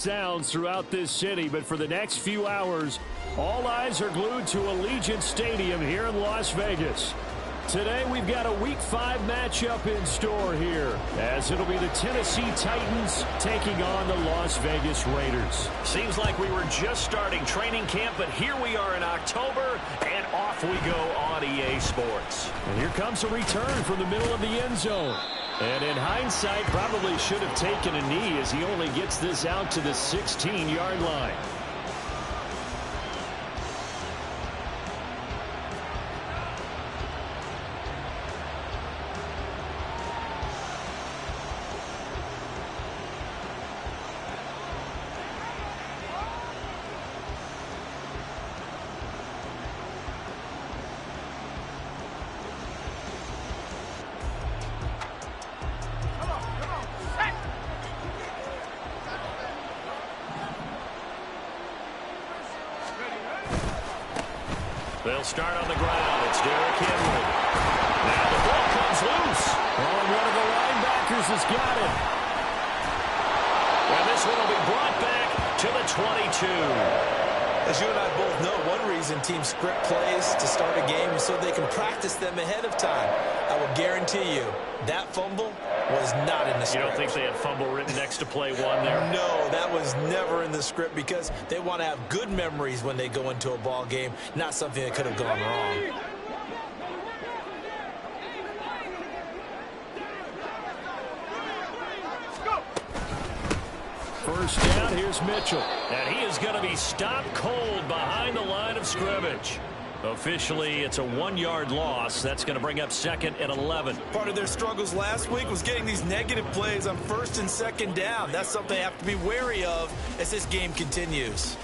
Sounds throughout this city, but for the next few hours, all eyes are glued to Allegiant Stadium here in Las Vegas. Today, we've got a Week 5 matchup in store here, as it'll be the Tennessee Titans taking on the Las Vegas Raiders. Seems like we were just starting training camp, but here we are in October, and off we go on EA Sports. And here comes a return from the middle of the end zone. And in hindsight, probably should have taken a knee as he only gets this out to the 16-yard line. They'll start on the ground. It's Derrick Henry. Now the ball comes loose. Oh, one of the linebackers has got it. And this one will be brought back to the 22. As you and I both know, one reason teams script plays to start a game is so they can practice them ahead of time. I will guarantee you that fumble was not in the script. You don't think they had fumble written next to play one there? No, that was never in the script because they want to have good memories when they go into a ball game, not something that could have gone wrong. First down, here's Mitchell. And he is going to be stopped cold behind the line of scrimmage. Officially, it's a 1-yard loss. That's going to bring up 2nd and 11. Part of their struggles last week was getting these negative plays on 1st and 2nd down. That's something they have to be wary of as this game continues.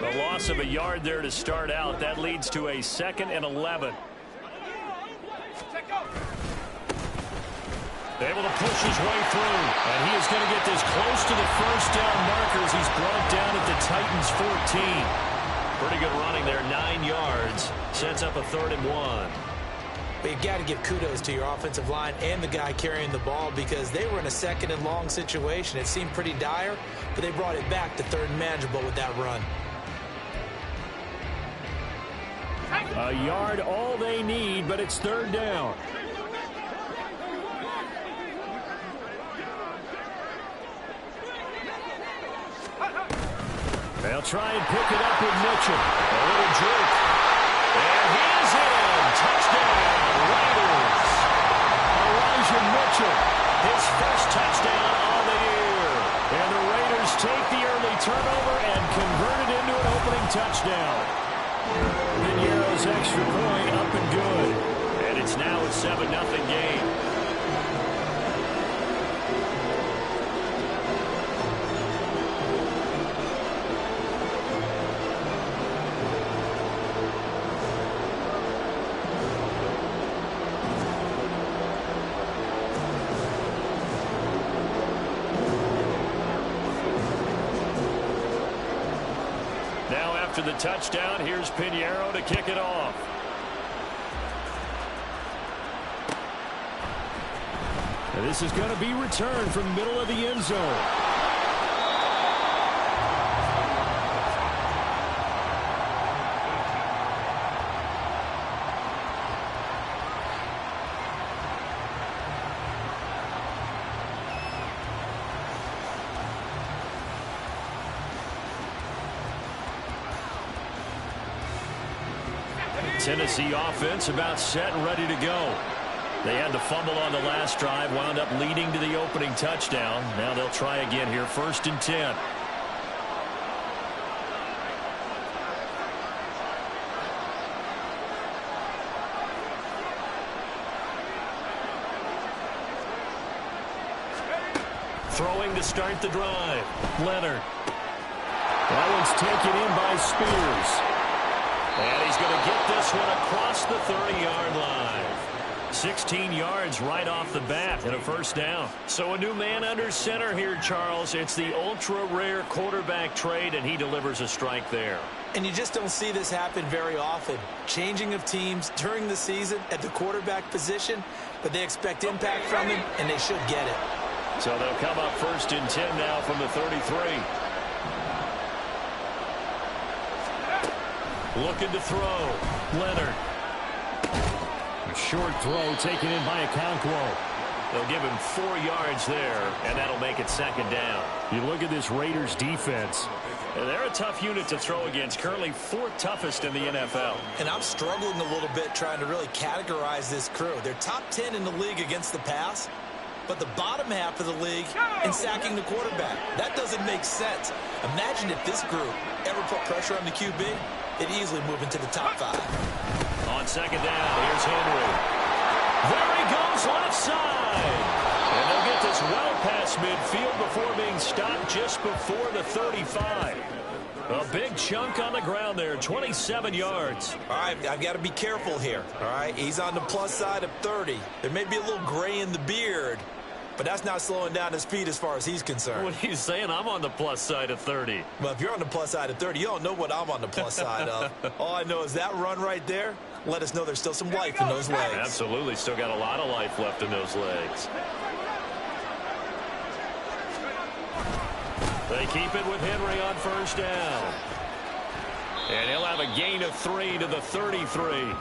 The loss of a yard there to start out. That leads to a 2nd and 11. Able to push his way through. And he is going to get this close to the first down markers. He's brought down at the Titans' 14. Pretty good running there, 9 yards. Sets up a 3rd and 1. But you got to give kudos to your offensive line and the guy carrying the ball because they were in a 2nd and long situation. It seemed pretty dire, but they brought it back to 3rd and manageable with that run. A yard all they need, but it's 3rd down. They'll try and pick it up with Mitchell. A little juke. And he is in. Touchdown, Raiders. Elijah Mitchell. His first touchdown of the year. And the Raiders take the early turnover and convert it into an opening touchdown. Piñeiro's extra point up and good. And it's now a 7-0 game. Now after the touchdown, here's Piñeiro to kick it off. And this is going to be returned from the middle of the end zone. Tennessee offense about set and ready to go. They had the fumble on the last drive, wound up leading to the opening touchdown. Now they'll try again here, 1st and 10. Throwing to start the drive. Leonard. That one's taken in by Spears. And he's going to get this one across the 30-yard line. 16 yards right off the bat and a first down. So a new man under center here, Charles. It's the ultra-rare quarterback trade, and he delivers a strike there. And you just don't see this happen very often. Changing of teams during the season at the quarterback position, but they expect impact from him, and they should get it. So they'll come up 1st and 10 now from the 33. Looking to throw. Leonard. A short throw taken in by Okonkwo. They'll give him 4 yards there, and that'll make it 2nd down. You look at this Raiders defense. They're a tough unit to throw against, currently 4th toughest in the NFL. And I'm struggling a little bit trying to really categorize this crew. They're top 10 in the league against the pass, but the bottom half of the league in sacking the quarterback. That doesn't make sense. Imagine if this group ever put pressure on the QB, they'd easily move into the top 5. On 2nd down, here's Henry. There he goes, left side. And they'll get this well past midfield before being stopped just before the 35. A big chunk on the ground there, 27 yards. All right, I've got to be careful here. All right, he's on the plus side of 30. There may be a little gray in the beard, but that's not slowing down his speed as far as he's concerned. What are you saying? I'm on the plus side of 30. Well, if you're on the plus side of 30, you don't know what I'm on the plus side of. All I know is that run right there let us know there's still some life in those legs. Absolutely, still got a lot of life left in those legs. They keep it with Henry on 1st down. And he'll have a gain of 3 to the 33.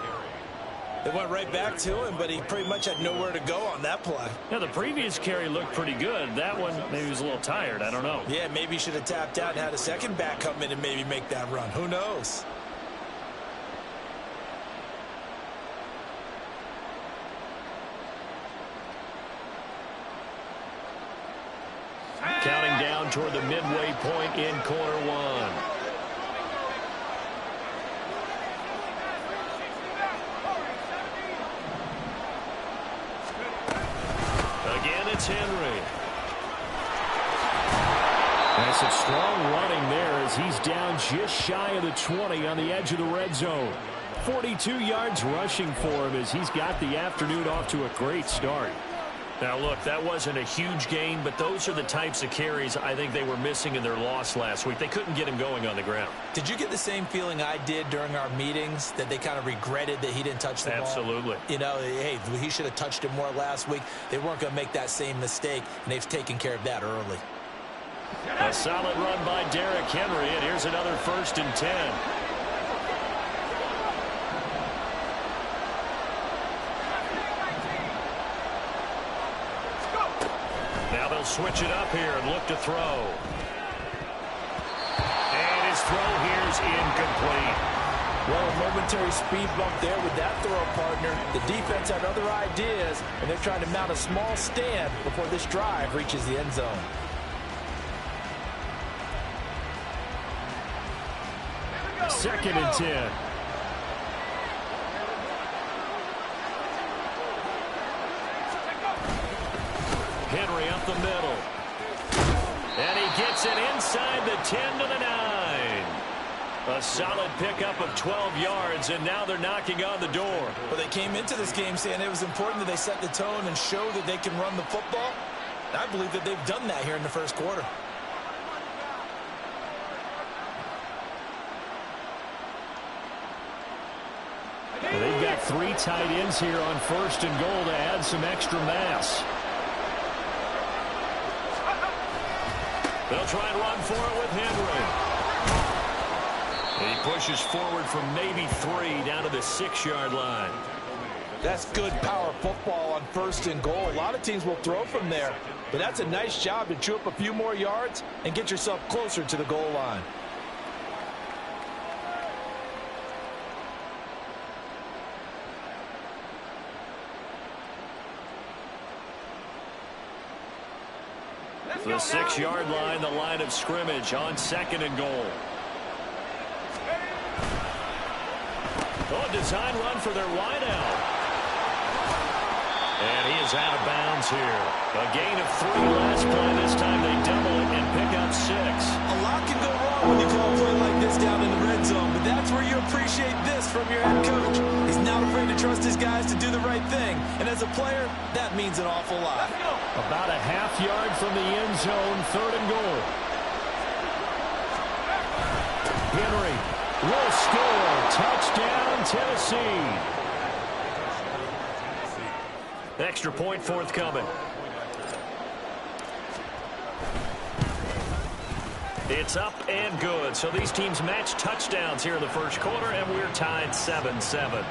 They went right back to him, but he pretty much had nowhere to go on that play. Now, the previous carry looked pretty good. That one, maybe he was a little tired. I don't know. Yeah, maybe he should have tapped out and had a second back come in and maybe make that run. Who knows? Counting down toward the midway point in quarter 1. Again, it's Henry. That's a strong running there as he's down just shy of the 20 on the edge of the red zone. 42 yards rushing for him as he's got the afternoon off to a great start. Now, look, that wasn't a huge gain, but those are the types of carries I think they were missing in their loss last week. They couldn't get him going on the ground. Did you get the same feeling I did during our meetings, that they kind of regretted that he didn't touch the ball? Absolutely. You know, hey, he should have touched it more last week. They weren't going to make that same mistake, and they've taken care of that early. A solid run by Derrick Henry, and here's another 1st and 10. Switch it up here and look to throw. And his throw here's incomplete. Well, a momentary speed bump there with that throw partner. The defense had other ideas, and they're trying to mount a small stand before this drive reaches the end zone. Second and 10. Henry up the middle. And he gets it inside the 10 to the 9. A solid pickup of 12 yards, and now they're knocking on the door. Well, they came into this game saying it was important that they set the tone and show that they can run the football. I believe that they've done that here in the first quarter. They've got 3 tight ends here on 1st and goal to add some extra mass. They'll try and run for it with Henry. He pushes forward from maybe 3 down to the 6-yard line. That's good power football on 1st and goal. A lot of teams will throw from there, but that's a nice job to chew up a few more yards and get yourself closer to the goal line. The 6-yard line, the line of scrimmage on 2nd and goal. Oh, design run for their wideout. And he is out of bounds here. A gain of 3 last play. This time they double it and pick up 6. A lot can go wrong when you call a play like this down in the red zone, but that's where you appreciate this from your head coach. He's not afraid to trust his guys to do the right thing, and as a player, that means an awful lot. About a half yard from the end zone, 3rd and goal. Henry will score. Touchdown, Tennessee. Extra point forthcoming. It's up and good. So these teams match touchdowns here in the first quarter, and we're tied 7-7.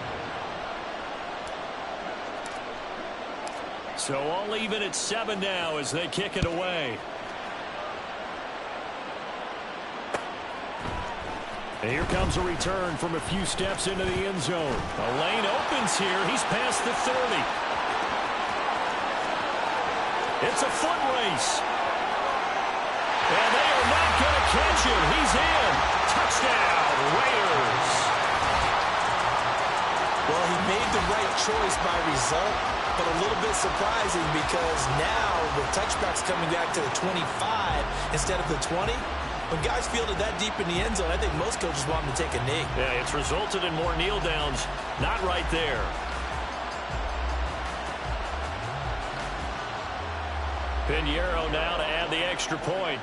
So all even at 7 now as they kick it away. And here comes a return from a few steps into the end zone. A lane opens here. He's past the 30. It's a foot race. And they are not going to catch him. He's in. Touchdown, Raiders. Well, he made the right choice by result, but a little bit surprising because now the touchback's coming back to the 25 instead of the 20. When guys field it that deep in the end zone, I think most coaches want them to take a knee. Yeah, it's resulted in more kneel downs. Not right there. Pinheiro now to add the extra point.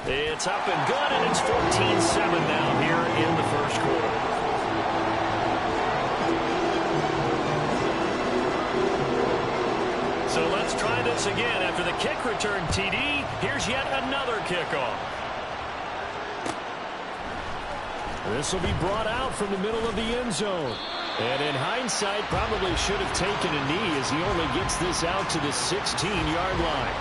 It's up and good, and it's 14-7 now here in the first quarter. So let's try this again. After the kick return, TD, here's yet another kickoff. This will be brought out from the middle of the end zone. And in hindsight, probably should have taken a knee as he only gets this out to the 16-yard line.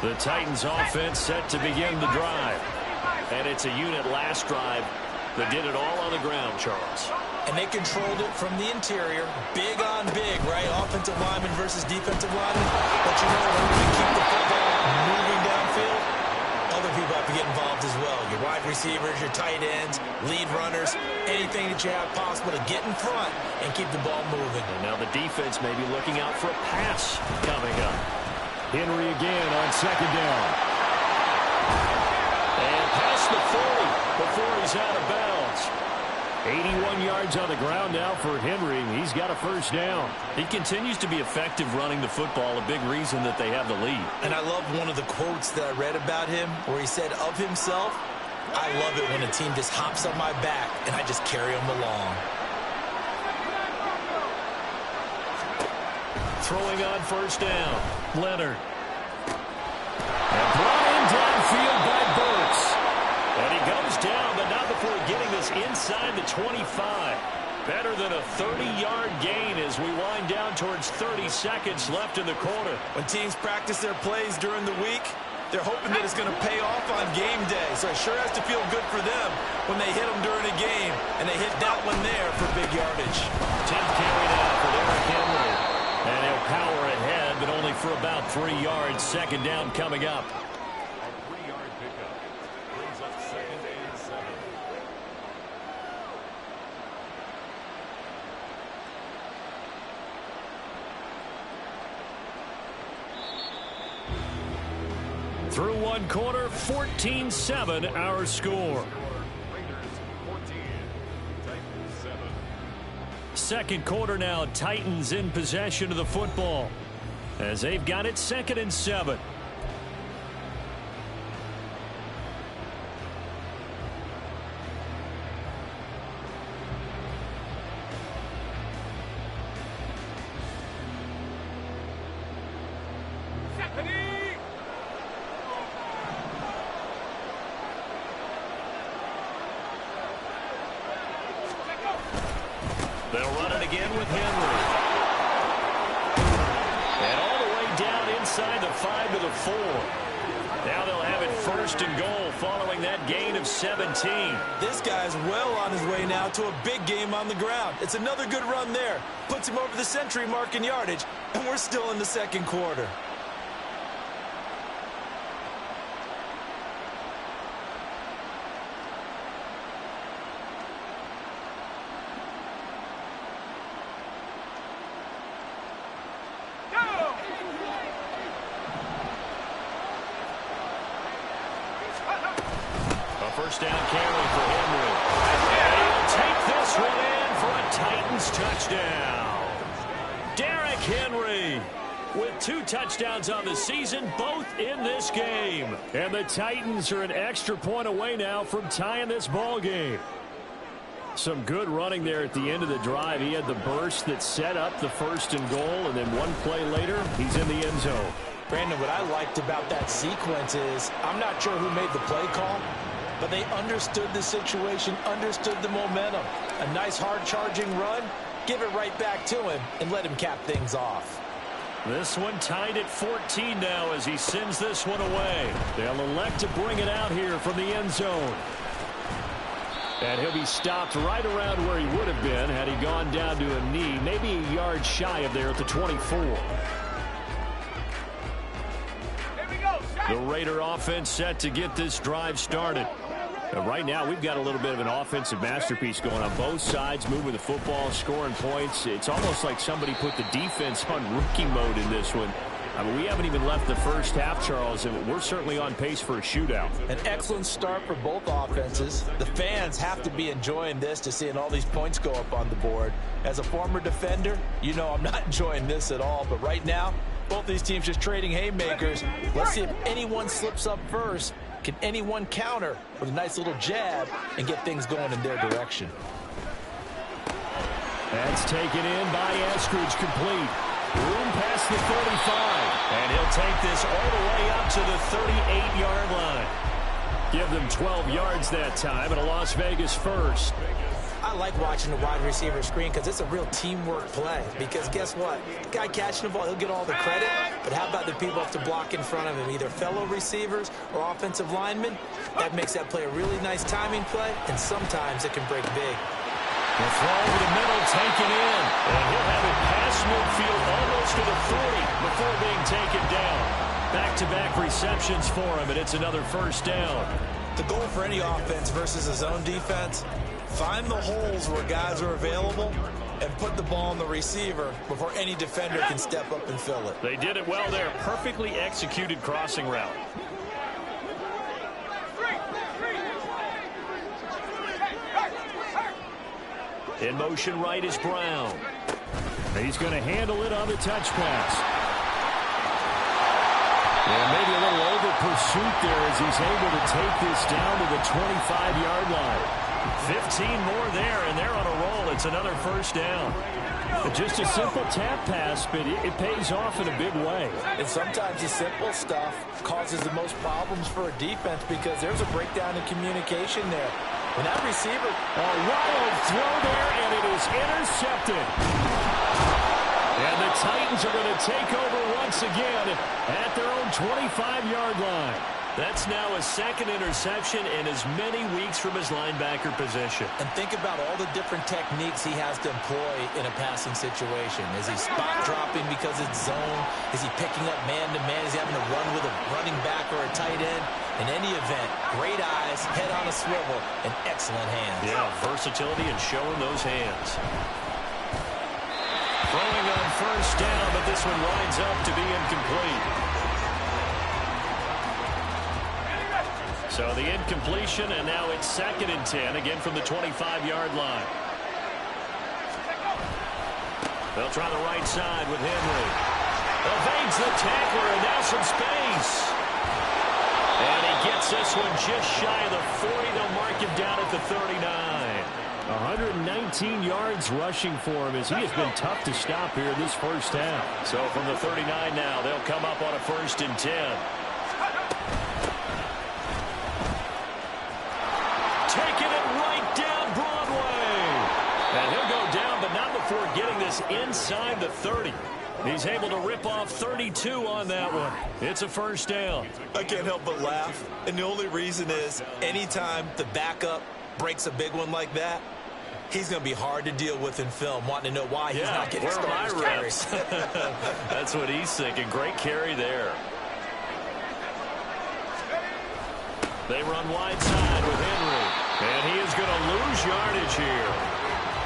The Titans offense set to begin the drive. And it's a unit last drive that did it all on the ground, Charles. And they controlled it from the interior. Big on big, right? Offensive lineman versus defensive lineman. But you know, when you keep the football moving downfield, other people have to get involved as well. Your wide receivers, your tight ends, lead runners, anything that you have possible to get in front and keep the ball moving. And now the defense may be looking out for a pass coming up. Henry again on 2nd down. And past the 40 before he's out of bounds. 81 yards on the ground now for Henry. He's got a first down. He continues to be effective running the football, a big reason that they have the lead. And I love one of the quotes that I read about him where he said of himself, I love it when a team just hops on my back and I just carry them along. Throwing on first down, Leonard. And brought in downfield by Burks. And he goes down, but not before getting this inside the 25. Better than a 30-yard gain as we wind down towards 30 seconds left in the quarter. When teams practice their plays during the week, they're hoping that it's going to pay off on game day. So it sure has to feel good for them when they hit them during a game, and they hit that one there for big yardage. 10 carry now for Derrick Henry. And he'll power ahead, but only for about 3 yards. 2nd down coming up. Through one quarter, 14-7 our score. Second quarter now, Titans in possession of the football as they've got it 2nd and 7. They'll run it again with Henry. And all the way down inside the 5 to the 4. Now they'll have it first and goal following that gain of 17. This guy's well on his way now to a big game on the ground. It's another good run there. Puts him over the century mark in yardage, and we're still in the second quarter. First down carry for Henry. And he'll take this one in for a Titans touchdown. Derrick Henry with 2 touchdowns on the season, both in this game. And the Titans are an extra point away now from tying this ball game. Some good running there at the end of the drive. He had the burst that set up the first and goal, and then one play later, he's in the end zone. Brandon, what I liked about that sequence is I'm not sure who made the play call, but they understood the situation, understood the momentum. A nice hard-charging run, give it right back to him, and let him cap things off. This one tied at 14 now as he sends this one away. They'll elect to bring it out here from the end zone. And he'll be stopped right around where he would have been had he gone down to a knee, maybe a yard shy of there at the 24. The Raider offense set to get this drive started. Right now, we've got a little bit of an offensive masterpiece going on both sides, moving the football, scoring points. It's almost like somebody put the defense on rookie mode in this one. I mean, we haven't even left the first half, Charles, and we're certainly on pace for a shootout. An excellent start for both offenses. The fans have to be enjoying this to seeing all these points go up on the board. As a former defender, you know I'm not enjoying this at all, but right now, both these teams just trading haymakers. Let's see if anyone slips up first. Can anyone counter with a nice little jab and get things going in their direction? That's taken in by Eskridge, complete. Room past the 35. And he'll take this all the way up to the 38-yard line. Give them 12 yards that time, and a Las Vegas first. I like watching the wide receiver screen because it's a real teamwork play. Because guess what? The guy catching the ball, he'll get all the credit. But how about the people up to block in front of him, either fellow receivers or offensive linemen? That makes that play a really nice timing play, and sometimes it can break big. The throw over the middle, taken in. And he'll have it past midfield almost to the 40 before being taken down. Back-to-back receptions for him, and it's another first down. The goal for any offense versus a zone defense, find the holes where guys are available and put the ball on the receiver before any defender can step up and fill it. They did it well there. Perfectly executed crossing route. In motion right is Brown. He's going to handle it on the touch pass. And maybe a little over pursuit there as he's able to take this down to the 25-yard line. 15 more there, and they're on a roll. It's another first down. Just a simple tap pass, but it pays off in a big way. And sometimes the simple stuff causes the most problems for a defense because there's a breakdown in communication there. When that receiver... A wild throw there, and it is intercepted. And the Titans are going to take over once again at their own 25-yard line. That's now a second interception in as many weeks from his linebacker position. And think about all the different techniques he has to employ in a passing situation. Is he spot dropping because it's zone? Is he picking up man-to-man? Is he having to run with a running back or a tight end? In any event, great eyes, head on a swivel, and excellent hands. Yeah, versatility and showing those hands. Throwing on first down, but this one winds up to be incomplete. So the incompletion, and now it's 2nd and 10, again from the 25-yard line. They'll try the right side with Henry. Evades the tackler, and now some space. And he gets this one just shy of the 40. They'll mark him down at the 39. 119 yards rushing for him as he has been tough to stop here in this first half. So from the 39 now, they'll come up on a 1st and 10. Taking it right down Broadway. And he'll go down, but not before getting this inside the 30. He's able to rip off 32 on that one. It's a first down. I can't help but laugh. And the only reason is anytime the backup breaks a big one like that, he's going to be hard to deal with in film, wanting to know why he's not getting starters carries. That's what he's thinking. Great carry there. They run wide side with Henry. And he is going to lose yardage here.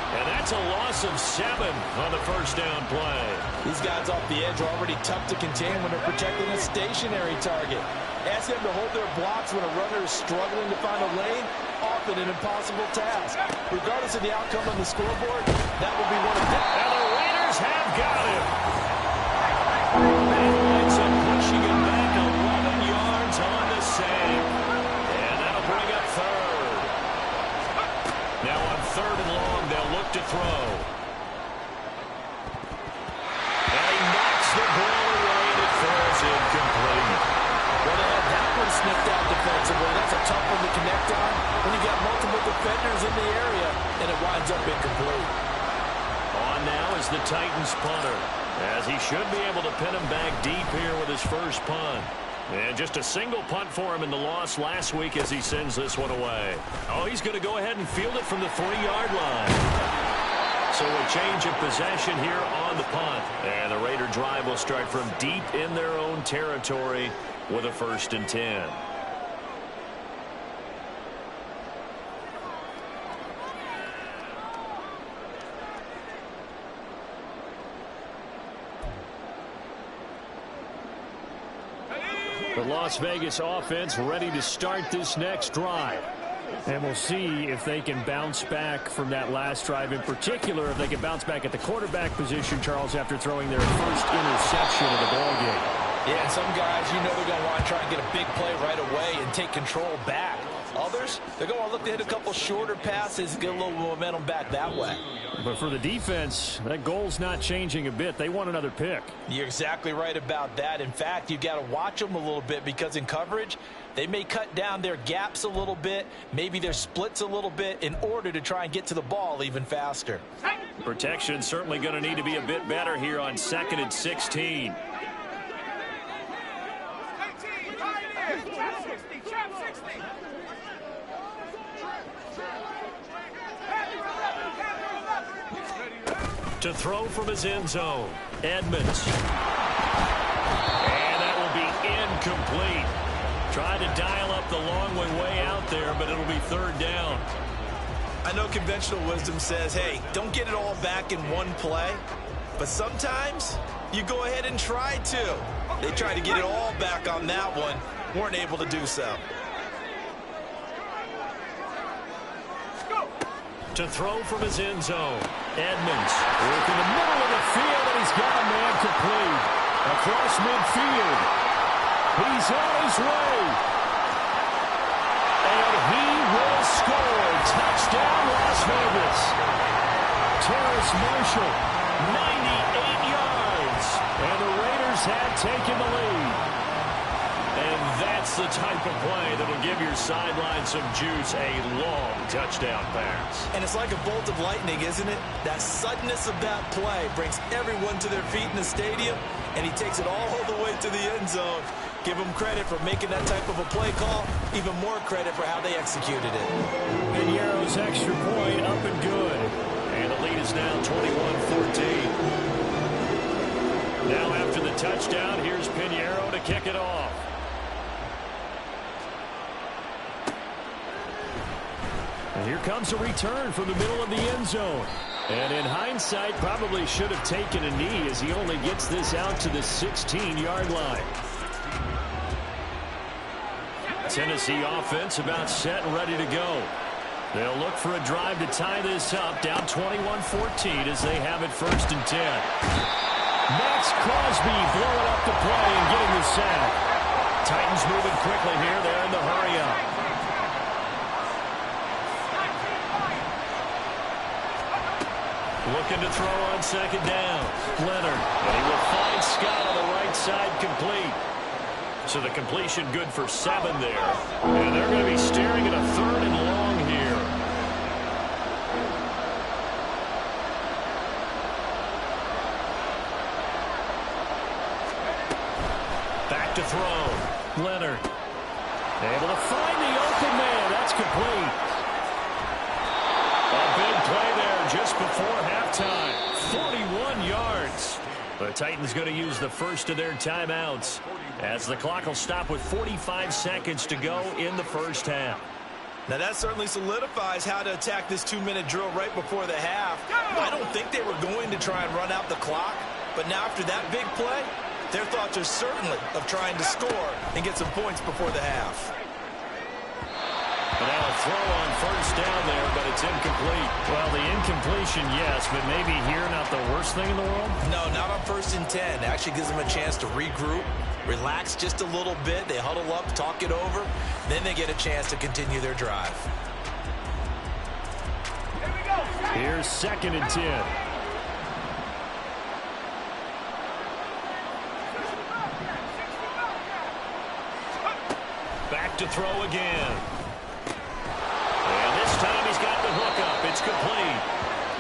And that's a loss of 7 on the first down play. These guys off the edge are already tough to contain when they're protecting a stationary target. Ask them to hold their blocks when a runner is struggling to find a lane, often an impossible task. Regardless of the outcome on the scoreboard, that will be one of them. And the Raiders have got him. That winds up pushing him back 11 yards on the save. And that'll bring up third. Now on third and long, they'll look to throw. And he knocks the ball away and it falls incomplete. Well, they had that one sniffed out defensively. That's a tough one to connect on when you got multiple defenders in the area, and it winds up incomplete. On now is the Titans punter, as he should be able to pin him back deep here with his first punt. And just a single punt for him in the loss last week as he sends this one away. Oh, he's going to go ahead and field it from the 3-yard line. So a change of possession here on the punt. And the Raider drive will start from deep in their own territory with a 1st and 10. The Las Vegas offense ready to start this next drive. And we'll see if they can bounce back from that last drive. In particular, if they can bounce back at the quarterback position, Charles, after throwing their first interception of the ballgame. Yeah, and some guys, you know they're going to want to try and get a big play right away and take control back. Others, they're going to want to look to hit a couple shorter passes, get a little momentum back that way. But for the defense, that goal's not changing a bit. They want another pick. You're exactly right about that. In fact, you've got to watch them a little bit because in coverage, they may cut down their gaps a little bit, maybe their splits a little bit in order to try and get to the ball even faster. Protection certainly going to need to be a bit better here on 2nd and 16. To throw from his end zone, Edmonds. And that will be incomplete. Tried to dial up the long way out there, but it'll be 3rd down. I know conventional wisdom says, hey, don't get it all back in one play. But sometimes you go ahead and try to. They tried to get it all back on that one. Weren't able to do so. To throw from his end zone, Edmonds. Work in the middle of the field, and he's got a man complete. Across midfield. He's on his way. And he will score. Touchdown, Las Vegas. Terrace Marshall, 98 yards. And the Raiders have taken the lead. And that's the type of play that'll give your sideline some juice, a long touchdown pass. And it's like a bolt of lightning, isn't it? That suddenness of that play brings everyone to their feet in the stadium, and he takes it all the way to the end zone. Give him credit for making that type of a play call, even more credit for how they executed it. Piñeiro's extra point up and good. And the lead is now 21-14. Now after the touchdown, here's Piñeiro to kick it off. And here comes a return from the middle of the end zone. And in hindsight, probably should have taken a knee as he only gets this out to the 16-yard line. Tennessee offense about set and ready to go. They'll look for a drive to tie this up, down 21-14 as they have it 1st and 10. Max Crosby blowing up the play and getting the sack. Titans moving quickly here. They're in the hurry-up. Looking to throw on 2nd down. Leonard. And he will find Scott on the right side complete. So the completion good for 7 there. And they're going to be staring at a 3rd and long here. to throw. Leonard. Able to find the open man. That's complete. A big play there just before halftime. 41 yards. The Titans going to use the first of their timeouts as the clock will stop with 45 seconds to go in the first half. Now that certainly solidifies how to attack this 2-minute drill right before the half. I don't think they were going to try and run out the clock, but now after that big play, their thoughts are certainly of trying to score and get some points before the half. And now a throw on first down there, but it's incomplete. Well, the incompletion, yes, but maybe here not the worst thing in the world? No, not on 1st and 10. It actually gives them a chance to regroup, relax just a little bit. They huddle up, talk it over. Then they get a chance to continue their drive. Here's 2nd and 10. Back to throw again. And this time he's got the hook up. It's complete.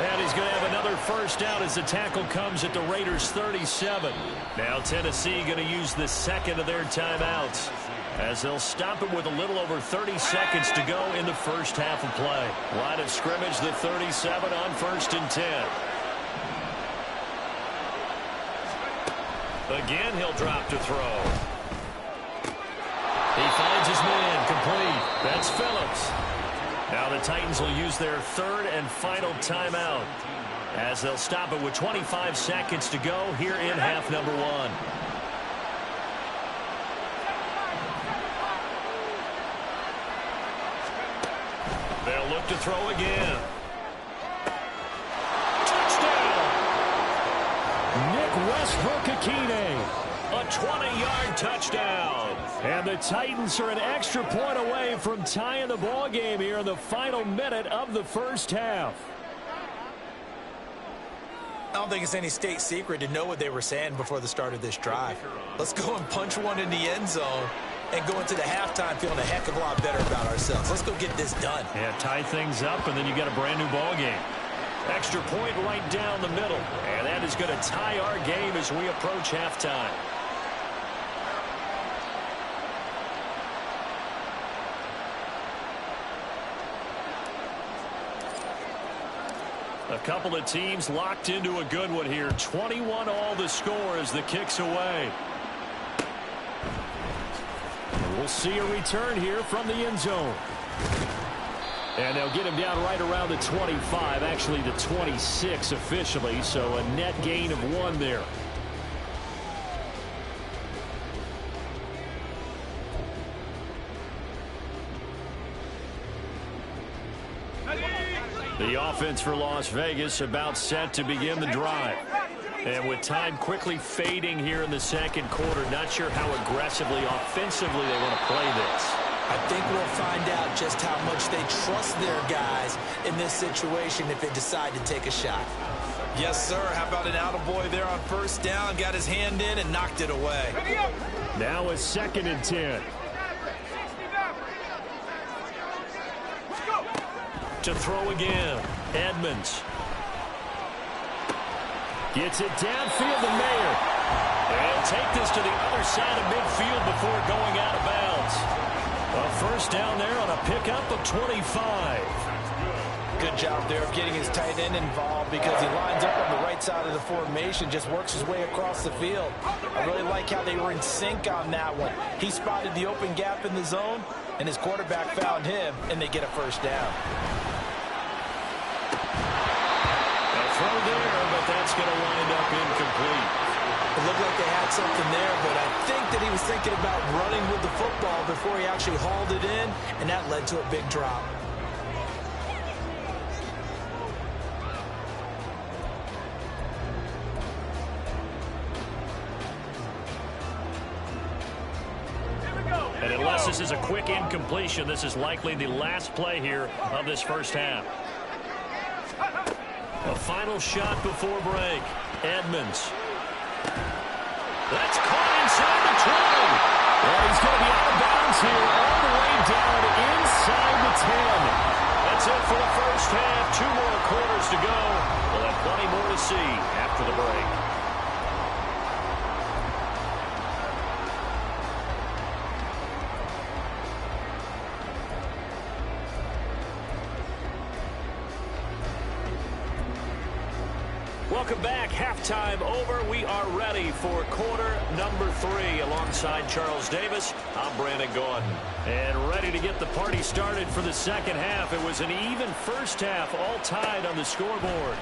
And he's going to have another first down as the tackle comes at the Raiders' 37. Now Tennessee going to use the second of their timeouts as they'll stop it with a little over 30 seconds to go in the first half of play. Line of scrimmage, the 37 on 1st and 10. Again, he'll drop to throw. He finds his man, complete. That's Phillips. Now the Titans will use their 3rd and final timeout as they'll stop it with 25 seconds to go here in half number 1. They'll look to throw again. Touchdown! Nick Westbrook-Ikhine. A 20-yard touchdown. And the Titans are an extra point away from tying the ball game here in the final minute of the first half. I don't think it's any state secret to know what they were saying before the start of this drive. Let's go and punch one in the end zone and go into the halftime feeling a heck of a lot better about ourselves. Let's go get this done. Yeah, tie things up, and then you got a brand new ball game. Extra point right down the middle. And that is going to tie our game as we approach halftime. A couple of teams locked into a good one here. 21 all the score as the kick's away. We'll see a return here from the end zone. And they'll get him down right around the 25, actually the 26 officially, so a net gain of 1 there. The offense for Las Vegas about set to begin the drive. And with time quickly fading here in the second quarter, not sure how aggressively, offensively they want to play this. I think we'll find out just how much they trust their guys in this situation if they decide to take a shot. Yes, sir. How about an attaboy there on first down? Got his hand in and knocked it away. Now a 2nd and 10. To throw again, Edmonds. Gets it downfield to Mayer. And take this to the other side of midfield before going out of bounds. A first down there on a pickup of 25. Good job there of getting his tight end involved because he lines up on the right side of the formation, just works his way across the field. I really like how they were in sync on that one. He spotted the open gap in the zone, and his quarterback found him, and they get a first down. A throw there, but that's going to wind up incomplete. It looked like they had something there, but I think that he was thinking about running with the football before he actually hauled it in, and that led to a big drop. And unless this is a quick incompletion, this is likely the last play here of this first half. A final shot before break. Edmonds. That's caught inside the 20. Well, he's going to be out of bounds here all the way down inside the 10. That's it for the first half. 2 more quarters to go. We'll have plenty more to see after the break. Welcome back. Halftime over. We are ready for quarter number 3. Alongside Charles Davis, I'm Brandon Gaudin. And ready to get the party started for the second half. It was an even first half, all tied on the scoreboard.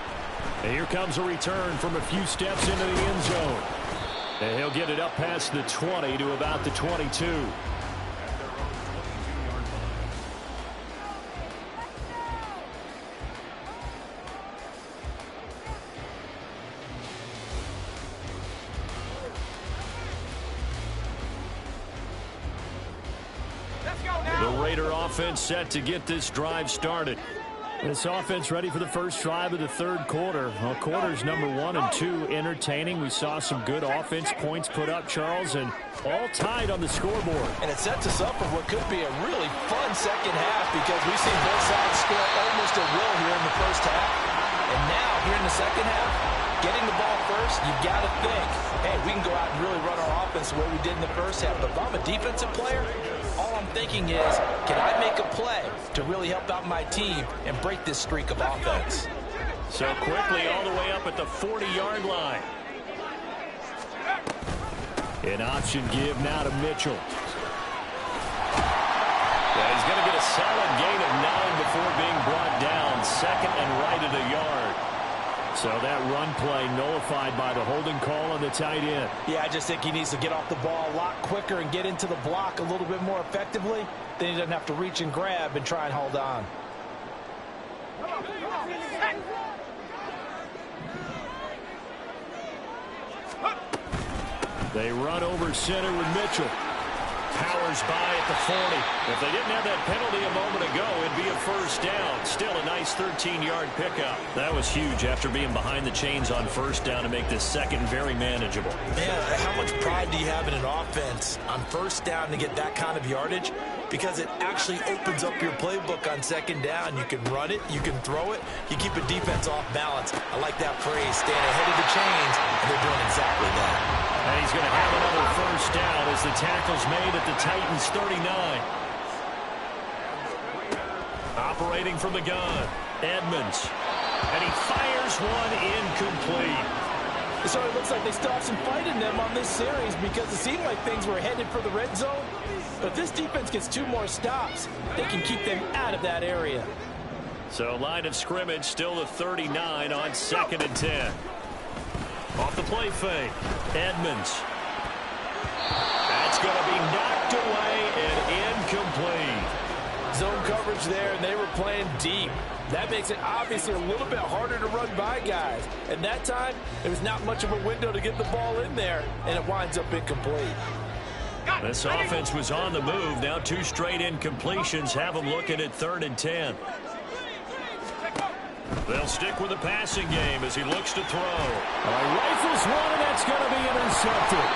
And here comes a return from a few steps into the end zone. And he'll get it up past the 20 to about the 22. The Raider offense set to get this drive started. This offense ready for the first drive of the third quarter. Well, quarters number 1 and 2 entertaining. We saw some good offense points put up, Charles, and all tied on the scoreboard. And it sets us up for what could be a really fun second half because we've seen both sides score almost at will here in the first half. And now, here in the second half, getting the ball first, you've got to think, hey, we can go out and really run our offense the way we did in the first half. But if I'm a defensive player, all I'm thinking is, can I make a play to really help out my team and break this streak of offense? So quickly all the way up at the 40-yard line. An option give now to Mitchell. Yeah, he's going to get a solid gain of 9 before being brought down. Second and right at a yard. So that run play nullified by the holding call on the tight end. Yeah, I just think he needs to get off the ball a lot quicker and get into the block a little bit more effectively. Then he doesn't have to reach and grab and try and hold on. They run over center with Mitchell. Powers by at the 40. If they didn't have that penalty a moment ago, it'd be a first down. Still a nice 13-yard pickup. That was huge after being behind the chains on first down to make this second very manageable. Man, how much pride do you have in an offense on first down to get that kind of yardage? Because it actually opens up your playbook on second down. You can run it, you can throw it, you keep a defense off balance. I like that phrase, staying ahead of the chains, and they're doing exactly that. And he's going to have another first down as the tackle's made at the Titans' 39. Operating from the gun, Edmonds. And he fires one incomplete. So it looks like they still have some fight in them on this series because it seemed like things were headed for the red zone. But if this defense gets 2 more stops, they can keep them out of that area. So line of scrimmage still the 39 on 2nd and 10. Off the play fake, Edmonds. That's going to be knocked away and incomplete. Zone coverage there, and they were playing deep. That makes it obviously a little bit harder to run by guys. And that time, there was not much of a window to get the ball in there, and it winds up incomplete. This offense was on the move. Now 2 straight incompletions have them looking at 3rd and 10. They'll stick with the passing game as he looks to throw. Rifles one, and that's going to be intercepted.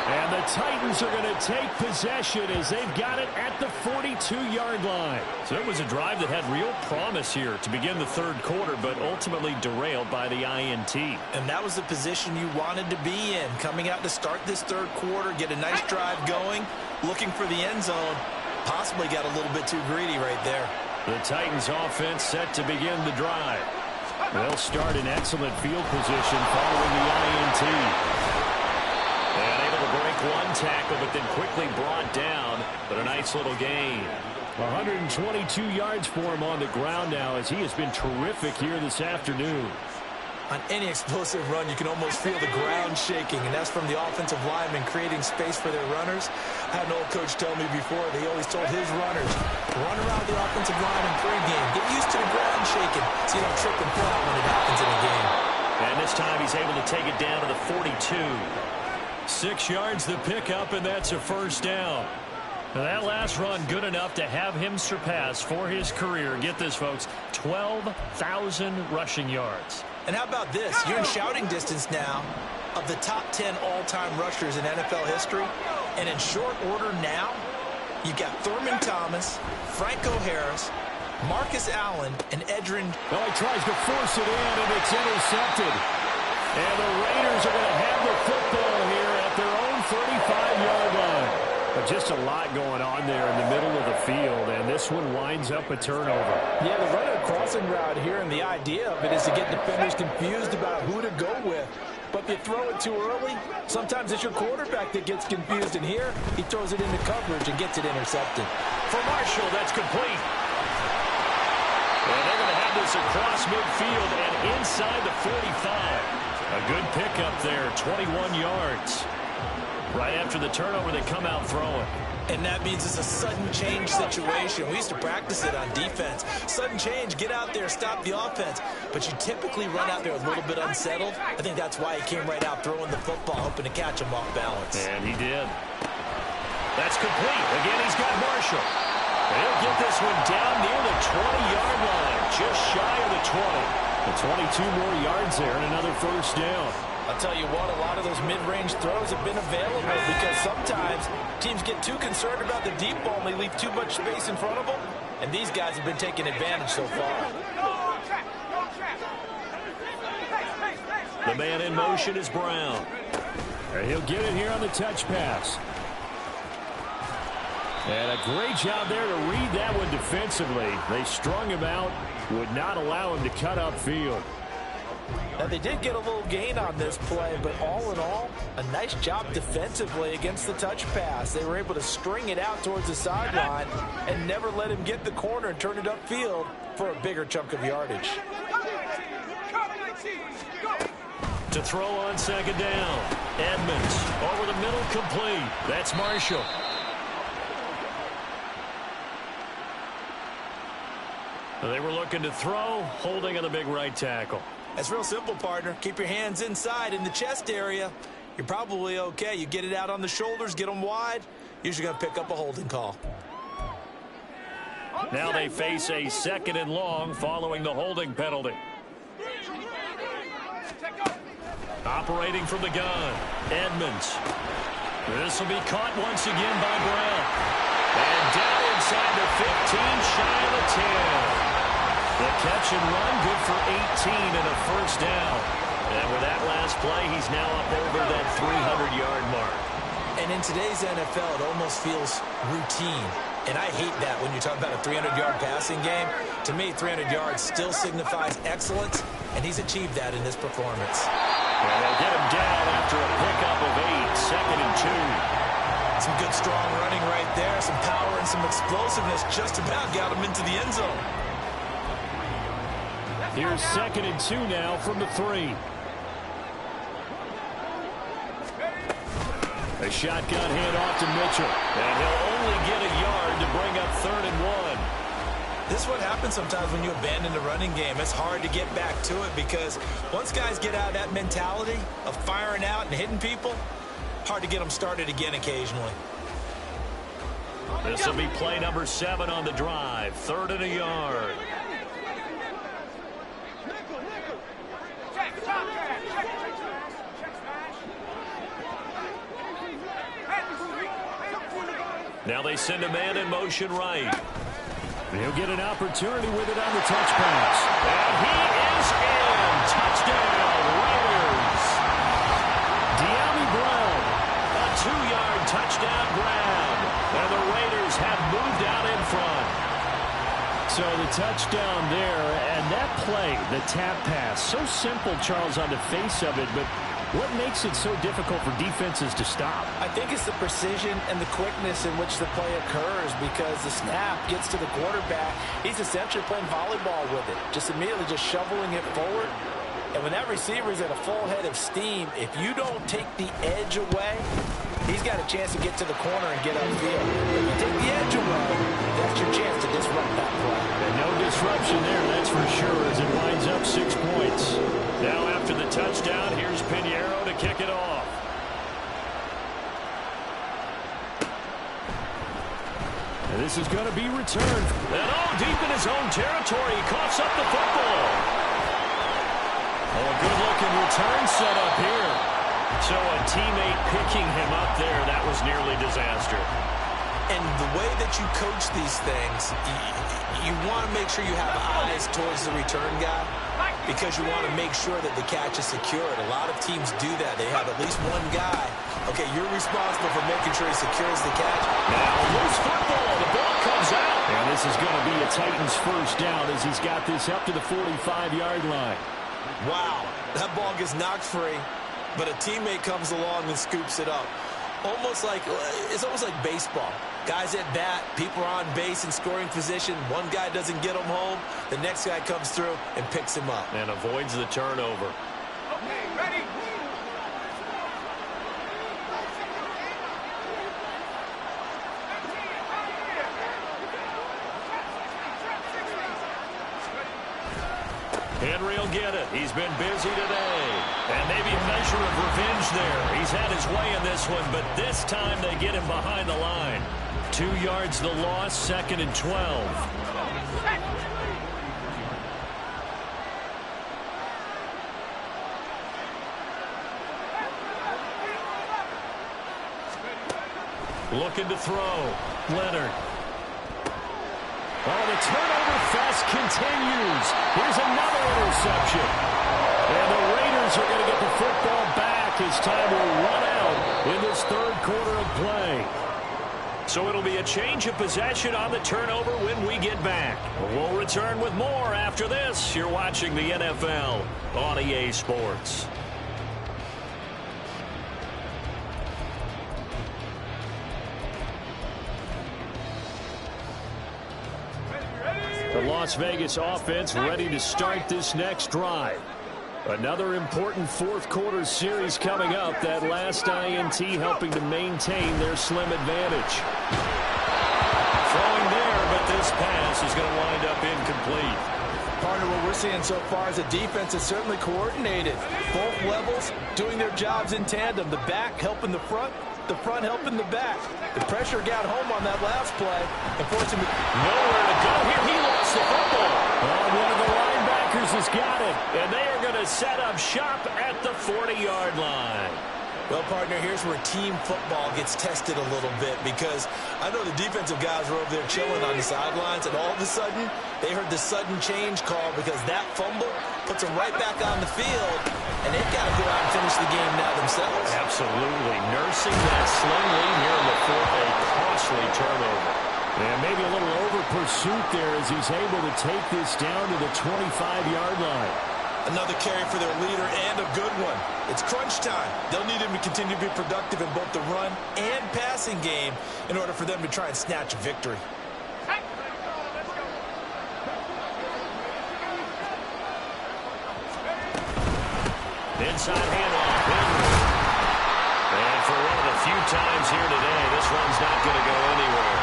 And the Titans are going to take possession as they've got it at the 42-yard line. So it was a drive that had real promise here to begin the third quarter, but ultimately derailed by the INT. And that was the position you wanted to be in, coming out to start this third quarter, get a nice drive going, looking for the end zone. Possibly got a little bit too greedy right there. The Titans offense set to begin the drive. They'll start in excellent field position following the INT. And able to break one tackle, but then quickly brought down. But a nice little gain. 122 yards for him on the ground now as he has been terrific here this afternoon. On any explosive run, you can almost feel the ground shaking, and that's from the offensive linemen creating space for their runners. I had an old coach tell me before, they always told his runners, run around the offensive line in pregame. Get used to the ground shaking so you don't trip and fall when it happens in a game. And this time he's able to take it down to the 42. 6 yards the pickup, and that's a first down. Now that last run good enough to have him surpass for his career. Get this, folks, 12,000 rushing yards. And how about this? You're in shouting distance now of the top 10 all-time rushers in NFL history. And in short order now, you've got Thurman Thomas, Franco Harris, Marcus Allen, and Edgerrin. Well, he tries to force it in, and it's intercepted. And the Raiders are going to have the football here at their own 35-yard line. A just a lot going on there in the middle of the field, and this one winds up a turnover. Yeah, the run a crossing route here, and the idea of it is to get defenders confused about who to go with. But if you throw it too early, sometimes it's your quarterback that gets confused, and here he throws it into coverage and gets it intercepted. For Marshall, that's complete. And they're going to have this across midfield and inside the 45. A good pickup there, 21 yards. Right after the turnover, they come out throwing. And that means it's a sudden change situation. We used to practice it on defense. Sudden change, get out there, stop the offense. But you typically run out there a little bit unsettled. I think that's why he came right out throwing the football, hoping to catch him off balance. And he did. That's complete. Again, he's got Marshall. And he'll get this one down near the 20-yard line, just shy of the 20. The 22 more yards there and another first down. I'll tell you what, a lot of those mid-range throws have been available because sometimes teams get too concerned about the deep ball and they leave too much space in front of them. And these guys have been taking advantage so far. The man in motion is Brown. And he'll get it here on the touch pass. And a great job there to read that one defensively. They strung him out, would not allow him to cut upfield. Now, they did get a little gain on this play, but all in all, a nice job defensively against the touch pass. They were able to string it out towards the sideline and never let him get the corner and turn it upfield for a bigger chunk of yardage. To throw on second down. Edmonds over the middle, complete. That's Marshall. They were looking to throw, holding on the big right tackle. That's real simple, partner. Keep your hands inside in the chest area. You're probably okay. You get it out on the shoulders, get them wide. Usually going to pick up a holding call. Now they face a second and long following the holding penalty. Operating from the gun, Edmonds. This will be caught once again by Brown. And down inside the 15, shy of the 10. The catch and run, good for 18 and a first down. And with that last play, he's now up over that 300-yard mark. And in today's NFL, it almost feels routine. And I hate that when you talk about a 300-yard passing game. To me, 300 yards still signifies excellence, and he's achieved that in this performance. And they'll get him down after a pickup of 8, second and 2. Some good, strong running right there. Some power and some explosiveness just about got him into the end zone. Here's second and 2 now from the 3. A shotgun handoff to Mitchell. And he'll only get a yard to bring up third and 1. This is what happens sometimes when you abandon the running game. It's hard to get back to it because once guys get out of that mentality of firing out and hitting people, hard to get them started again occasionally. This will be play number 7 on the drive. Third and a yard. Now they send a man in motion right. He'll get an opportunity with it on the touch pass. And he is in. Touchdown, Raiders. Dyami Brown. A 2-yard touchdown grab. And the Raiders have moved out in front. So the touchdown there, and that play, the tap pass, so simple, Charles, on the face of it, but what makes it so difficult for defenses to stop? I think it's the precision and the quickness in which the play occurs because the snap gets to the quarterback. He's essentially playing volleyball with it, just immediately just shoveling it forward. And when that receiver's at a full head of steam, if you don't take the edge away, he's got a chance to get to the corner and get upfield. If you take the edge away, that's your chance to disrupt that play. And no disruption there, that's for sure, as it winds up 6 points. Now after the touchdown, here's Pinheiro to kick it off. And this is going to be returned. And deep in his own territory, he coughs up the football. Oh, a good-looking return set up here. So a teammate picking him up there, that was nearly disaster. And the way that you coach these things, you want to make sure you have eyes towards the return guy because you want to make sure that the catch is secured. A lot of teams do that. They have at least one guy Okay, you're responsible for making sure he secures the catch. Now, loose football. The ball comes out. And this is going to be a Titans first down as he's got this up to the 45-yard line. Wow, that ball gets knocked free, but a teammate comes along and scoops it up. It's almost like baseball. Guys at bat, people are on base in scoring position. One guy doesn't get him home. The next guy comes through and picks him up. And avoids the turnover. Okay, ready? Henry will get it. He's been busy today. And maybe a measure of revenge there. He's had his way in this one, but this time they get him behind the line. 2 yards the loss, 2nd and 12. Looking to throw. Leonard. Oh, the turnover fest continues. Here's another interception. And the Raiders are going to get the football back as time will run out in this third quarter of play. So it'll be a change of possession on the turnover when we get back. We'll return with more after this. You're watching the NFL on EA Sports. The Las Vegas offense ready to start this next drive. Another important fourth quarter series coming up. That last INT helping to maintain their slim advantage. Throwing there, but this pass is going to wind up incomplete. Partner, what we're seeing so far is the defense is certainly coordinated. Both levels doing their jobs in tandem. The back helping the front helping the back. The pressure got home on that last play and forced him to nowhere to go here. He lost the football. One of the linebackers has got it. And they are going to set up shop at the 40-yard line. Well, partner, here's where team football gets tested a little bit, because I know the defensive guys were over there chilling on the sidelines, and all of a sudden, they heard the sudden change call because that fumble puts them right back on the field, and they've got to go out and finish the game now themselves. Absolutely. Nursing that slim lead here in the fourth, a costly turnover. And maybe a little over pursuit there as he's able to take this down to the 25-yard line. Another carry for their leader, and a good one. It's crunch time. They'll need him to continue to be productive in both the run and passing game in order for them to try and snatch a victory. Inside handoff. And for one of the few times here today, this one's not going to go anywhere.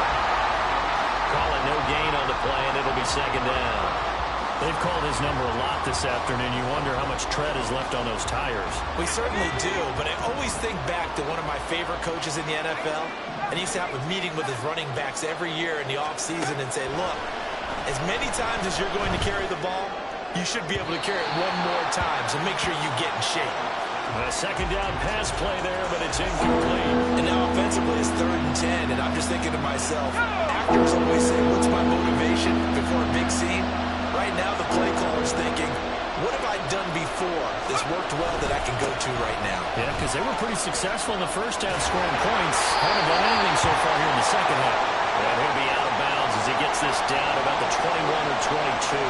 Call it no gain on the play, and it'll be 2nd down. They've called his number a lot this afternoon. You wonder how much tread is left on those tires. We certainly do, but I always think back to one of my favorite coaches in the NFL, and he used to have a meeting with his running backs every year in the offseason and say, look, as many times as you're going to carry the ball, you should be able to carry it one more time, so make sure you get in shape. A 2nd down pass play there, but it's incomplete. And now offensively it's 3rd and 10, and I'm just thinking to myself, actors always say, what's my motivation before a big scene? Right now the play caller's thinking, what have I done before this worked well that I can go to right now? Yeah, because they were pretty successful in the first half scoring points. Haven't done anything so far here in the second half. And he'll be out of bounds as he gets this down about the 21 or 22.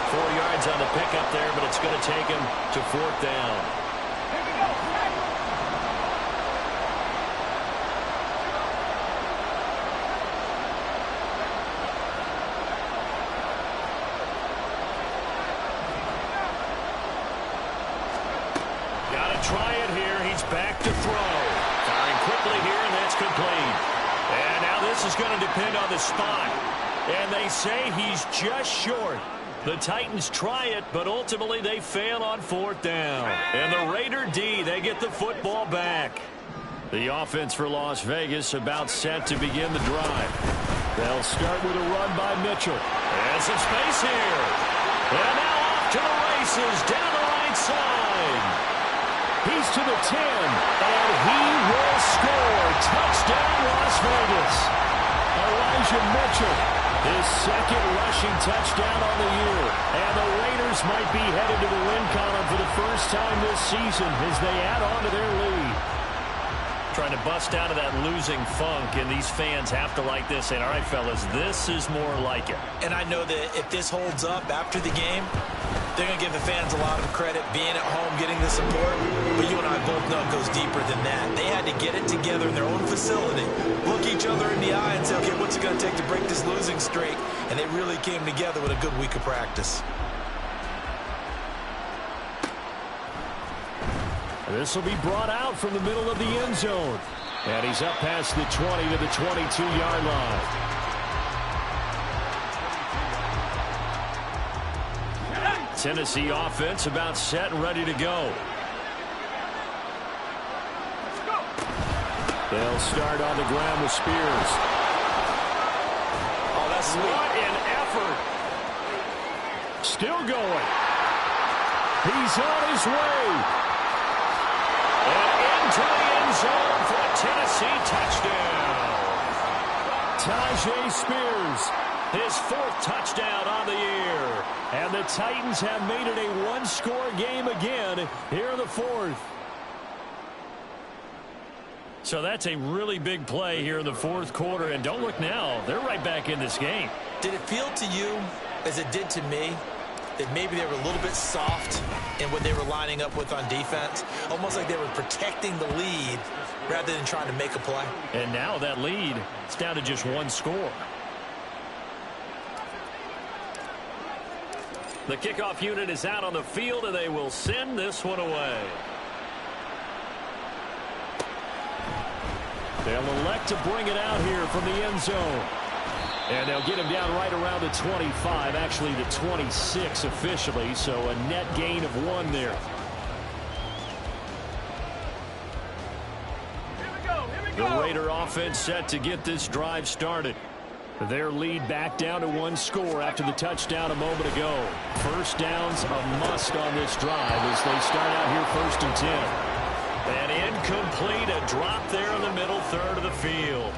4 yards on the pickup there, but it's going to take him to 4th down. Try it here. He's back to throw. Firing quickly here, and that's complete. And now this is going to depend on the spot. And they say he's just short. The Titans try it, but ultimately they fail on 4th down. And the Raider D, they get the football back. The offense for Las Vegas about set to begin the drive. They'll start with a run by Mitchell. And some space here. And now off to the races down the right side. He's to the 10, and he will score. Touchdown, Las Vegas. Elijah Mitchell, his 2nd rushing touchdown on the year. And the Raiders might be headed to the win column for the first time this season as they add on to their lead. Trying to bust out of that losing funk, and these fans have to like this. And all right, fellas, this is more like it. And I know that if this holds up after the game, they're going to give the fans a lot of credit being at home, getting the support. But you and I both know it goes deeper than that. They had to get it together in their own facility, look each other in the eye and say, okay, what's it going to take to break this losing streak? And they really came together with a good week of practice. This will be brought out from the middle of the end zone. And he's up past the 20 to the 22-yard line. Tennessee offense about set and ready to go. They'll start on the ground with Spears. Oh, that's sweet. What an effort. Still going. He's on his way. And into the end zone for a Tennessee touchdown. Tyjae Spears, his 4th touchdown on the year. And the Titans have made it a one-score game again here in the 4th. So that's a really big play here in the 4th quarter. And don't look now, they're right back in this game. Did it feel to you, as it did to me, that maybe they were a little bit soft in what they were lining up with on defense? Almost like they were protecting the lead rather than trying to make a play. And now that lead, it's down to just one score. The kickoff unit is out on the field, and they will send this one away. They'll elect to bring it out here from the end zone. And they'll get him down right around the 25, actually the 26 officially, so a net gain of 1 there. The Raider offense set to get this drive started. Their lead back down to 1 score after the touchdown a moment ago. First down's a must on this drive as they start out here 1st and 10. And incomplete, a drop there in the middle third of the field.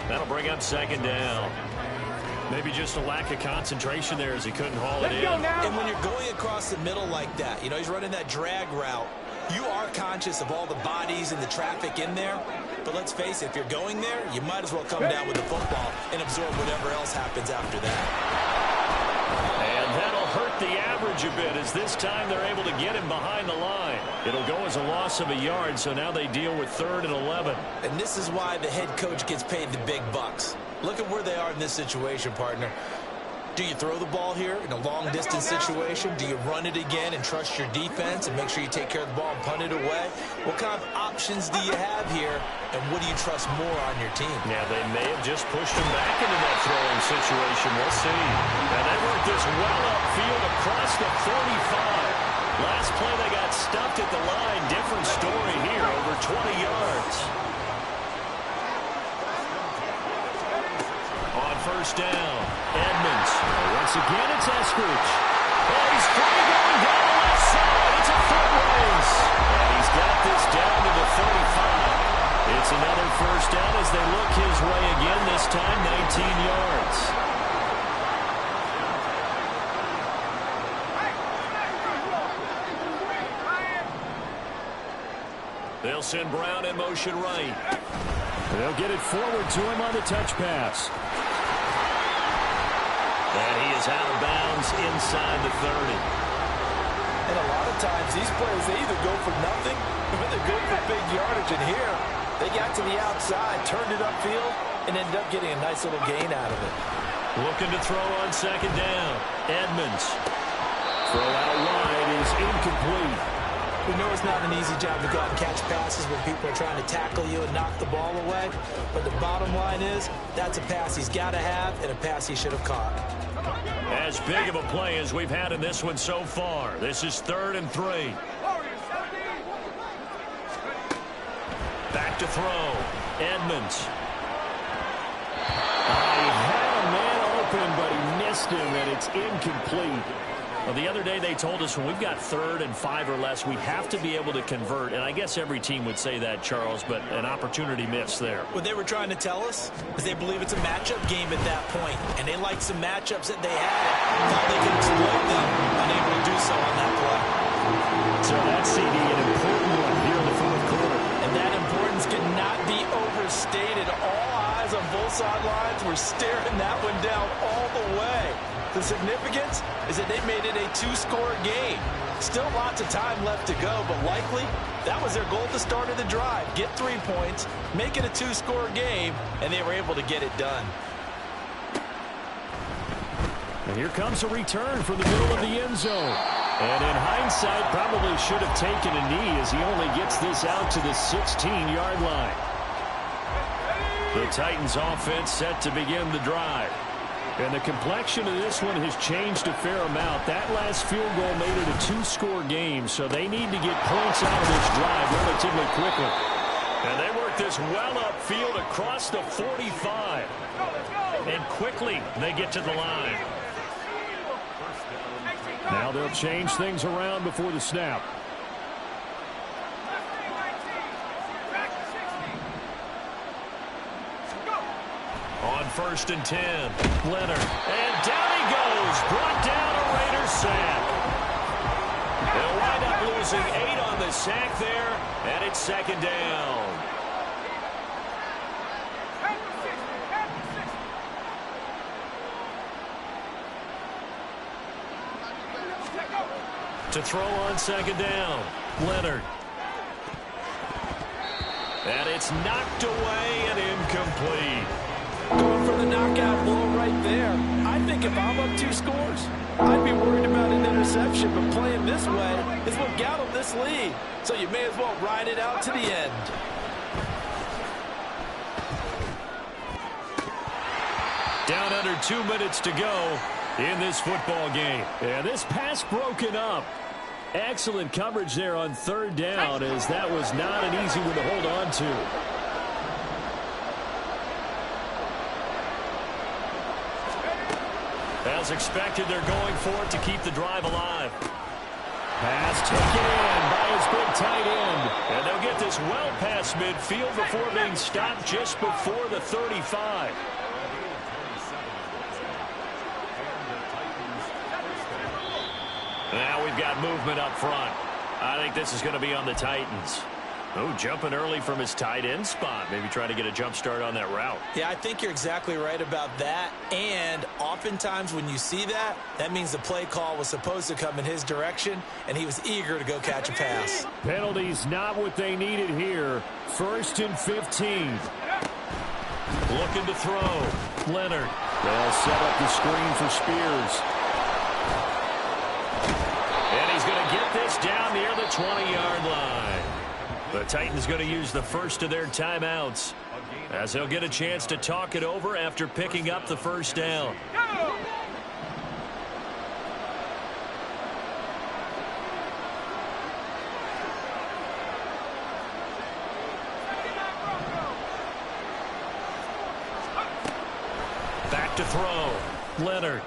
That'll bring up 2nd down. Maybe just a lack of concentration there as he couldn't haul it in. And when you're going across the middle like that, you know, he's running that drag route, you are conscious of all the bodies and the traffic in there. But let's face it, if you're going there, you might as well come down with the football and absorb whatever else happens after that. And that'll hurt the average a bit as this time they're able to get him behind the line. It'll go as a loss of a yard, so now they deal with 3rd and 11. And this is why the head coach gets paid the big bucks. Look at where they are in this situation, partner. Do you throw the ball here in a long-distance situation? Do you run it again and trust your defense and make sure you take care of the ball and punt it away? What kind of options do you have here, and what do you trust more on your team? Yeah, they may have just pushed him back into that throwing situation. We'll see. And they worked this well upfield across the 35. Last play, they got stuffed at the line. Different story here, over 20 yards. On 1st down, Edmonds. Once again, it's Eskridge. Oh, he's free going down the left side. It's a foot race. And he's got this down to the 35. It's another 1st down as they look his way again, this time 19 yards. They'll send Brown in motion right. They'll get it forward to him on the touch pass. And he is out of bounds inside the 30. And a lot of times, these players, they either go for nothing or they go for big yardage. And here, they got to the outside, turned it upfield, and ended up getting a nice little gain out of it. Looking to throw on 2nd down. Edmonds. Throw out wide is incomplete. We know it's not an easy job to go out and catch passes when people are trying to tackle you and knock the ball away. But the bottom line is, that's a pass he's got to have and a pass he should have caught. As big of a play as we've had in this one so far. This is 3rd and 3. Back to throw. Edmonds. He had a man open, but he missed him, and it's incomplete. Well, the other day they told us when we've got 3rd and 5 or less, we have to be able to convert. And I guess every team would say that, Charles, but an opportunity missed there. What they were trying to tell us is they believe it's a matchup game at that point, and they liked some matchups that they had. Thought they could exploit them, unable to do so on that play. So that's CD, an important one here in the 4th quarter. And that importance could not be overstated. All eyes on both sidelines were staring that one down all the way. The significance is that they made it a two-score game. Still lots of time left to go, but likely that was their goal at the start of the drive. Get 3 points, make it a two-score game, and they were able to get it done. And here comes a return from the middle of the end zone. And in hindsight, probably should have taken a knee as he only gets this out to the 16-yard line. The Titans offense set to begin the drive. And the complexion of this one has changed a fair amount. That last field goal made it a two-score game, so they need to get points out of this drive relatively quickly. And they work this well upfield across the 45. And quickly they get to the line. Now they'll change things around before the snap. On 1st and 10, Leonard. And down he goes. Brought down a Raiders sack. They'll wind up losing 8 on the sack there, and it's 2nd down. To throw on 2nd down, Leonard. And it's knocked away and incomplete. Going for the knockout blow right there. I think if I'm up 2 scores, I'd be worried about an interception, but playing this way is what got them this lead. So you may as well ride it out to the end. Down under 2 minutes to go in this football game. And this pass broken up. Excellent coverage there on 3rd down, as that was not an easy one to hold on to. As expected, they're going for it to keep the drive alive. Pass taken in by his big tight end. And they'll get this well past midfield before being stopped just before the 35. Now we've got movement up front. I think this is going to be on the Titans. Oh, jumping early from his tight end spot. Maybe trying to get a jump start on that route. Yeah, I think you're exactly right about that. And oftentimes when you see that, that means the play call was supposed to come in his direction, and he was eager to go catch a pass. Penalties not what they needed here. 1st and 15. Looking to throw. Leonard. They'll set up the screen for Spears. And he's going to get this down near the 20-yard line. The Titans going to use the first of their timeouts, as they'll get a chance to talk it over after picking up the 1st down. Back to throw. Leonard.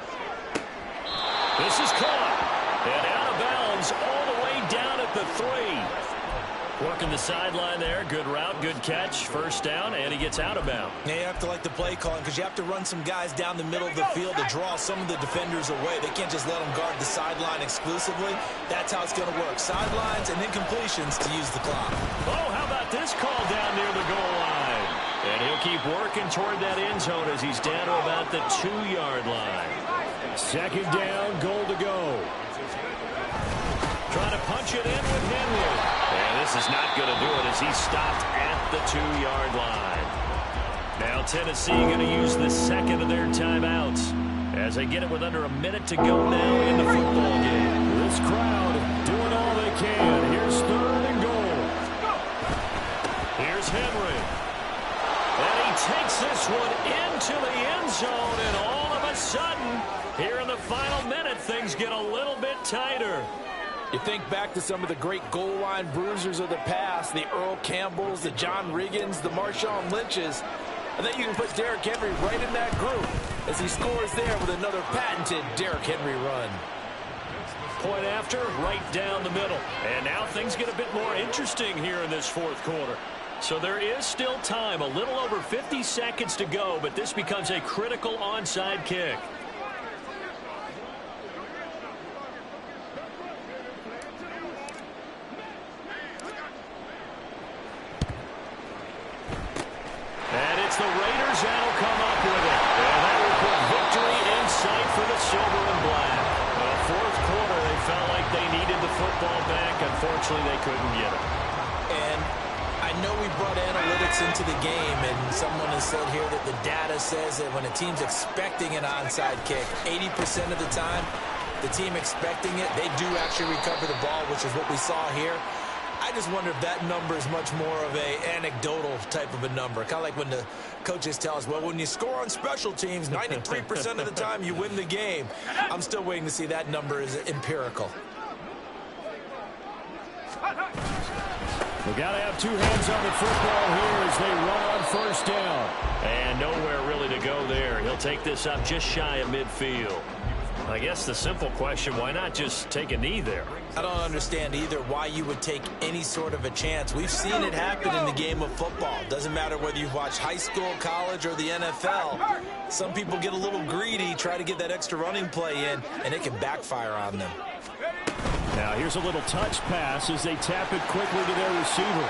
This is caught. And out of bounds all the way down at the 3. Working the sideline there. Good route, good catch. 1st down, and he gets out of bounds. Yeah, you have to like the play calling because you have to run some guys down the middle of the field to draw some of the defenders away. They can't just let them guard the sideline exclusively. That's how it's going to work. Sidelines and then completions to use the clock. Oh, how about this call down near the goal line? And he'll keep working toward that end zone as he's down to about the 2-yard line. 2nd down, goal to go. Trying to punch it in with Henry. And this is not going to do it as he's stopped at the 2-yard line. Now Tennessee going to use the 2nd of their timeouts as they get it with under a minute to go now in the football game. This crowd doing all they can. Here's 3rd and goal. Here's Henry. And he takes this one into the end zone, and all of a sudden, here in the final minute, things get a little bit tighter. You think back to some of the great goal line bruisers of the past, the Earl Campbells, the John Riggins, the Marshawn Lynches. I think you can put Derrick Henry right in that group as he scores there with another patented Derrick Henry run. Point after, right down the middle. And now things get a bit more interesting here in this 4th quarter. So there is still time, a little over 50 seconds to go, but this becomes a critical onside kick. the Raiders, and will come up with it. And that will put victory in sight for the Silver and Black. Fourth quarter, they felt like they needed the football back. Unfortunately, they couldn't get it. And I know we brought analytics into the game, and someone has said here that the data says that when a team's expecting an onside kick, 80% of the time, the team expecting it, they do actually recover the ball, which is what we saw here. I just wonder if that number is much more of a anecdotal type of a number. Kind of like when the coaches tell us, well, when you score on special teams, 93% of the time you win the game. I'm still waiting to see that number is empirical. We got to have two hands on the football here as they run on first down. And nowhere really to go there. He'll take this up just shy of midfield. I guess the simple question, why not just take a knee there? I don't understand either why you would take any sort of a chance. We've seen it happen in the game of football. Doesn't matter whether you've watched high school, college, or the NFL. Some people get a little greedy, try to get that extra running play in, and it can backfire on them. Now here's a little touch pass as they tap it quickly to their receiver.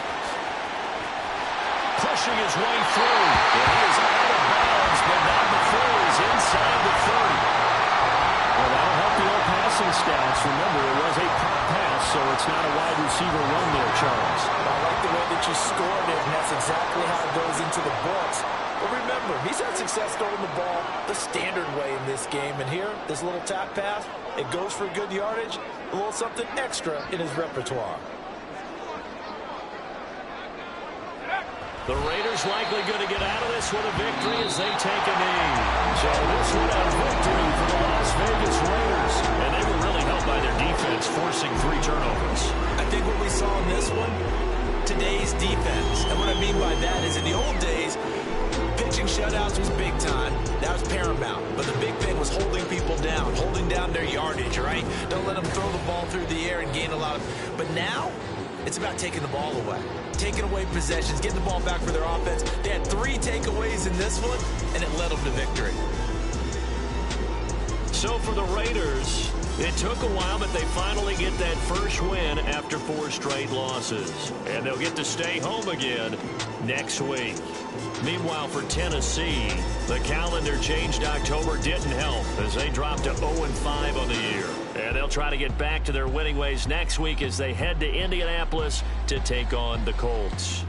Pushing his way through. And he is out of bounds, but not before he's inside the 30. Well, that'll help the old passing stats. Remember, it was a pop pass, so it's not a wide receiver run there, Charles. I like the way that you scored it, and that's exactly how it goes into the books. But remember, he's had success throwing the ball the standard way in this game. And here, this little tap pass, it goes for good yardage, a little something extra in his repertoire. The Raiders likely going to get out of this with a victory as they take a knee. So this one a victory for the Las Vegas Raiders. And they were really helped by their defense, forcing 3 turnovers. I think what we saw in this one, today's defense. And what I mean by that is in the old days, pitching shutouts was big time. That was paramount. But the big thing was holding people down, holding down their yardage, right? Don't let them throw the ball through the air and gain a lot of... But now, it's about taking the ball away. Taking away possessions, getting the ball back for their offense. They had 3 takeaways in this one, and it led them to victory. So for the Raiders, it took a while, but they finally get that first win after 4 straight losses. And they'll get to stay home again next week. Meanwhile, for Tennessee, the calendar changed. October didn't help as they dropped to 0-5 on the year. And they'll try to get back to their winning ways next week as they head to Indianapolis to take on the Colts.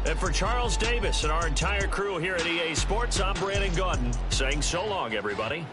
And for Charles Davis and our entire crew here at EA Sports, I'm Brandon Gaudin saying so long, everybody.